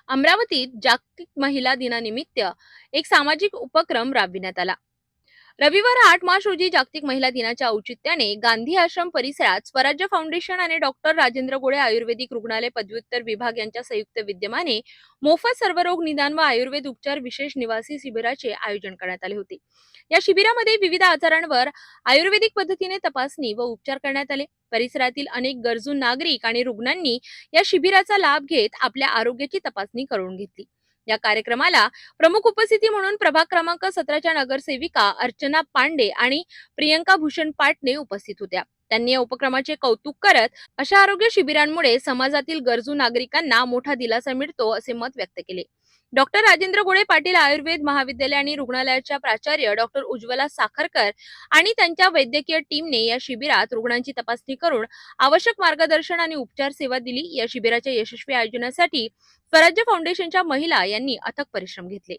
अमरावतीत जागतिक महिला दिनानिमित्त एक सामाजिक उपक्रम राबविण्यात आला। रविवार 8 मार्च रोजी जागतिक महिला दिनाच्या औचित्याने गांधी आश्रम परिसरात स्वराज्य फाउंडेशन आणि डॉक्टर राजेंद्र गोळे आयुर्वेदिक रुग्णालय पदव्युत्तर विभाग यांच्या संयुक्त विद्यमाने मोफत सर्वरोग निदान व आयुर्वेद उपचार विशेष निवासी शिबिराचे आयोजन करण्यात आले होते। या शिबिरामध्ये विविध आजारांवर आयुर्वेदिक पद्धतीने तपासणी व उपचार करण्यात आले। परिसरातील अनेक गरजू नागरिक आणि रुग्णांनी या शिबिराचा लाभ घेत आपल्या आरोग्याची तपासणी करून घेतली। या कार्यक्रमाला प्रमुख उपस्थिती म्हणून प्रभाग क्रमांक 17च्या नगरसेविका अर्चना पांडे आणि प्रियंका भूषण पाटणे उपस्थित होत्या। त्यांनी या उपक्रमाचे कौतुक करत अशा आरोग्य शिबिरांमुळे समाजातील गरजू नागरिकांना मोठा दिलासा मिळतो असे मत व्यक्त केले। डॉक्टर राजेंद्र गोळे पाटील आयुर्वेद महाविद्यालय आणि रुग्णालयाच्या प्राचार्य डॉक्टर उज्ज्वला साखरकर आणि त्यांच्या वैद्यकीय टीमने या शिबिरात रुग्णांची तपासणी करून आवश्यक मार्गदर्शन आणि उपचार सेवा दिली। या शिबिराच्या यशस्वी आयोजनासाठी स्वराज्य फाउंडेशनच्या महिला यांनी अथक परिश्रम घेतले।